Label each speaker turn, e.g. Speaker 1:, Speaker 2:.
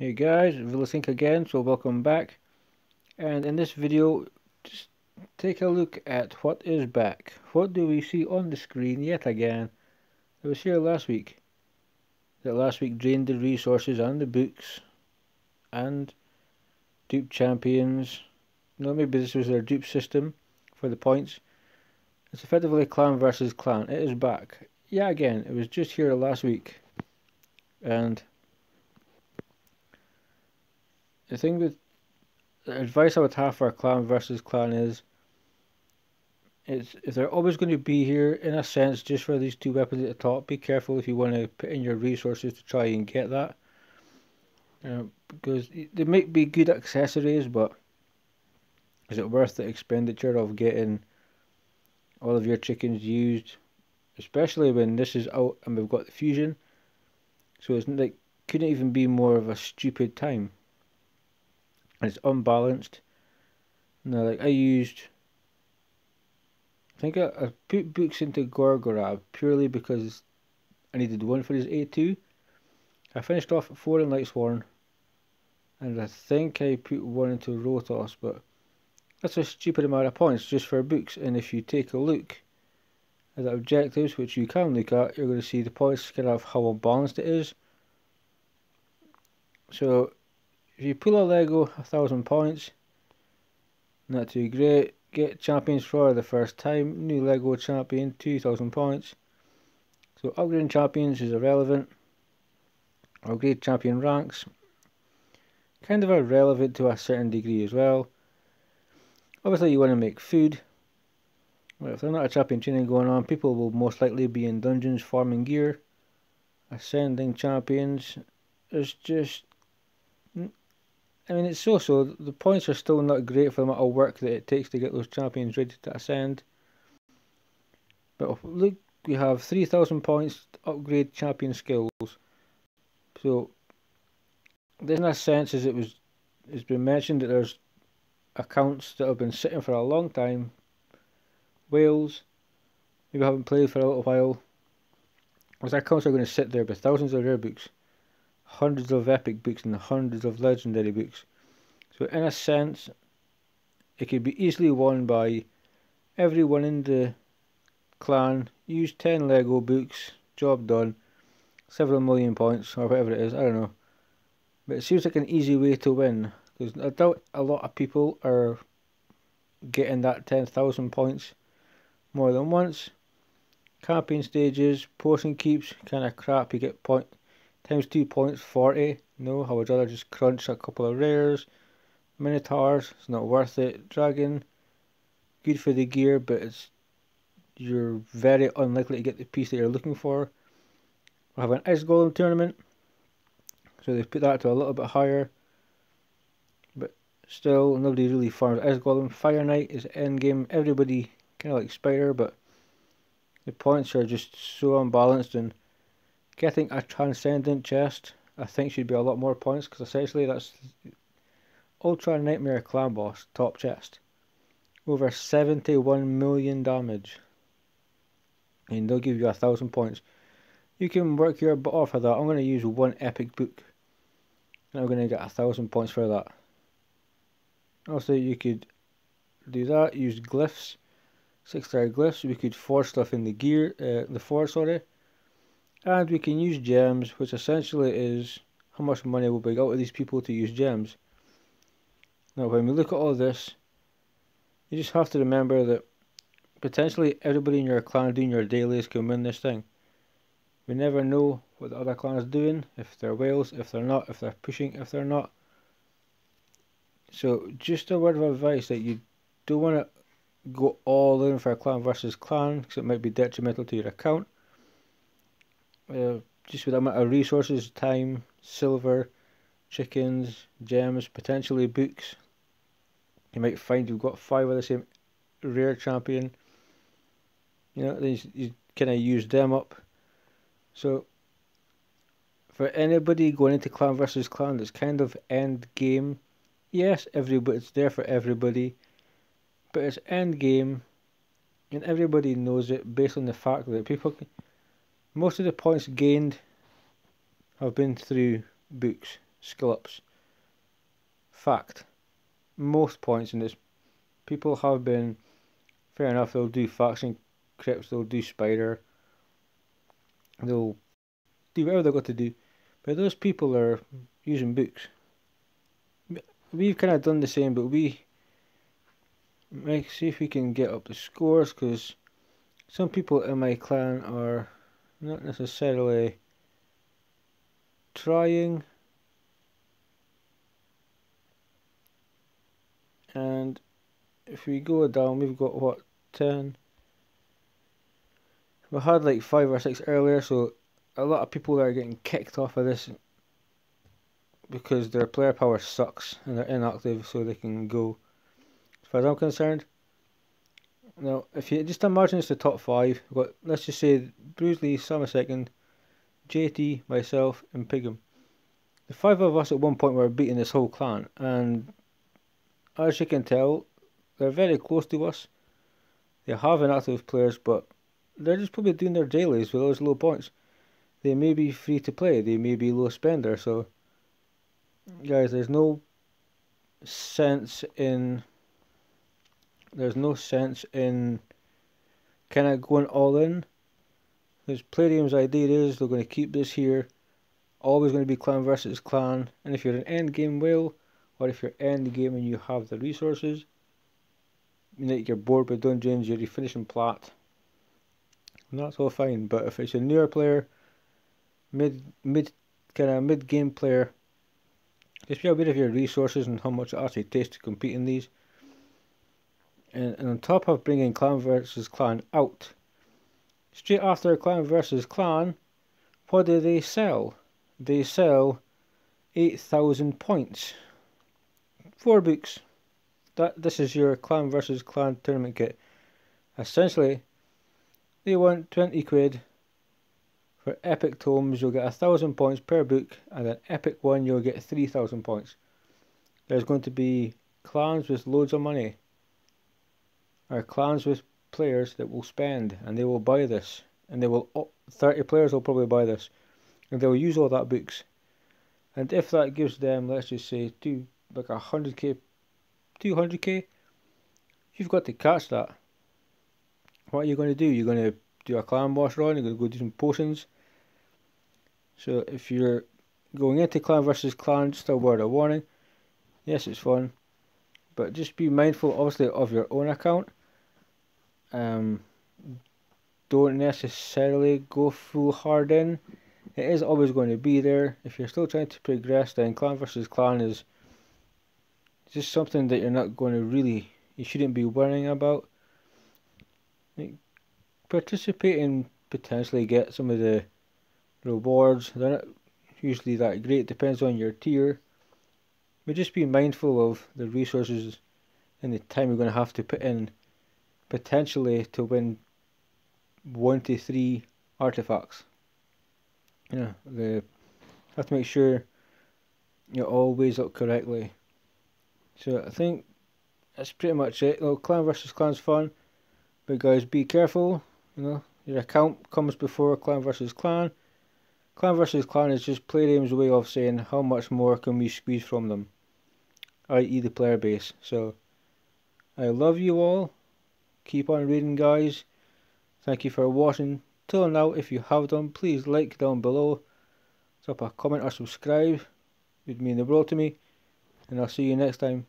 Speaker 1: Hey guys, Vilisink again, so welcome back. And in this video, just take a look at what is back. What do we see on the screen yet again? It was here last week. That last week drained the resources and the books and dupe champions. No, maybe this was their dupe system for the points. It's effectively clan versus clan. It is back. Yeah, again, it was just here last week. And the thing with the advice I would have for a clan versus clan is if they're always going to be here in a sense just for these two weapons at the top, be careful if you want to put in your resources to try and get that. Because they might be good accessories, but is it worth the expenditure of getting all of your chickens used? Especially when this is out and we've got the fusion. So it's like, couldn't even be more of a stupid time. And it's unbalanced. Now, like I think I put books into Gorgorab purely because I needed one for his A2. I finished off at 4 in Lightsworn, and I think I put one into Rotos, but that's a stupid amount of points just for books. And if you take a look at the objectives, which you can look at, you're going to see the points kind of how unbalanced it is. So if you pull a Lego 1,000 points, not too great. Get champions for the first time. New Lego champion, 2,000 points. So upgrading champions is irrelevant. Upgrade champion ranks, kind of irrelevant to a certain degree as well. Obviously you want to make food. Well, if there's not a champion training going on, people will most likely be in dungeons farming gear. Ascending champions is just, I mean, it's so-so. The points are still not great for the amount of work that it takes to get those champions ready to ascend. But look, we have 3,000 points to upgrade champion skills. So there's in a sense, as it's been mentioned, that there's accounts that have been sitting for a long time. Wales, maybe haven't played for a little while. Those accounts are going to sit there with thousands of rare books, hundreds of epic books, and hundreds of legendary books. So in a sense, it could be easily won by everyone in the clan. Use 10 Lego books, job done, several million points or whatever it is, I don't know. But it seems like an easy way to win, because I doubt a lot of people are getting that 10,000 points more than once. Camping stages, potion keeps, kind of crap. You get times 2 points, 40. No, I would rather just crunch a couple of rares. Minotaurs, it's not worth it. Dragon, good for the gear, but you're very unlikely to get the piece that you're looking for. We have an Ice Golem tournament, so they've put that to a little bit higher, but still nobody really farms Ice Golem. Fire Knight is end game. Everybody kind of like Spider, but the points are just so unbalanced, and getting a Transcendent chest I think should be a lot more points, because essentially that's Ultra Nightmare Clan Boss top chest. Over 71 million damage, and they'll give you 1,000 points. You can work your butt off for that. I'm going to use one epic book, and I'm going to get 1,000 points for that. Also, you could do that, use glyphs, 6-star glyphs. We could forge stuff in the gear, the forge, sorry. And we can use gems, which essentially is how much money will we get out of these people to use gems. Now, when we look at all this, you just have to remember that potentially everybody in your clan doing your dailies can win this thing. We never know what the other clan is doing, if they're whales, if they're not, if they're pushing, if they're not. So just a word of advice that you don't want to go all in for a clan versus clan, because it might be detrimental to your account. Just with the amount of resources, time, silver, chickens, gems, potentially books, you might find you've got 5 of the same rare champion. You know, then you kind of use them up. So for anybody going into clan versus clan, it's kind of end game. Yes, it's there for everybody, but it's end game, and everybody knows it based on the fact that most of the points gained have been through books. skill ups. Fact. Most points in this, people have been, fair enough, they'll do faction crypts, they'll do spider, they'll do whatever they've got to do, but those people are using books. We've kind of done the same, but we might see if we can get up the scores, because some people in my clan are not necessarily trying, and if we go down, we've got what, 10? We had like 5 or 6 earlier, so a lot of people are getting kicked off of this because their player power sucks and they're inactive, so they can go. As far as I'm concerned, now if you just imagine it's the top 5, we've got, let's just say, Bruce Lee, Sam II, JT, myself, and Pigum. The 5 of us at one point were beating this whole clan, and as you can tell, they're very close to us. They have inactive players, but they're just probably doing their dailies with those low points. They may be free to play, they may be low spender, so guys, there's no sense in kind of going all in. Because Palladium's idea is they're going to keep this here, always going to be clan versus clan, and if you're an end game whale, or if you're end game and you have the resources, you know, you're bored with dungeons, you're finishing plat, and that's all fine. But if it's a newer player, mid game player, just be aware of your resources and how much it actually takes to compete in these. And on top of bringing clan versus clan out, straight after clan versus clan, what do they sell? They sell 8,000 points. 4 books. This is your clan versus clan tournament kit. Essentially, they want 20 quid. For epic tomes, you'll get 1,000 points per book, and an epic one, you'll get 3,000 points. There's going to be clans with loads of money, or clans with players that will spend, and they will buy this, and they will, 30 players will probably buy this, and they will use all that books. And if that gives them, let's just say, like 100k, 200k, you've got to catch that. What are you going to do? You're going to do a clan boss run, you're going to go do some potions. So if you're going into clan versus clan, just a word of warning, yes, it's fun, but just be mindful obviously of your own account. Don't necessarily go full hard in. It is always going to be there. If you're still trying to progress, then clan versus clan is just something that you're not going to really, you shouldn't be worrying about. Like, participate and potentially get some of the rewards. They're not usually that great, depends on your tier, but just be mindful of the resources and the time you're going to have to put in potentially to win 1 to 3 artifacts. You know, have to make sure you're all weighs up correctly. So I think that's pretty much it. Well, clan versus clan's fun, but guys, be careful. You know, your account comes before clan versus clan. Clan versus clan is just Palladium's way of saying how much more can we squeeze from them, i.e. the player base. So I love you all. Keep on reading, guys. Thank you for watching till now. If you have done, please like down below, drop a comment or subscribe. It would mean the world to me, and I'll see you next time.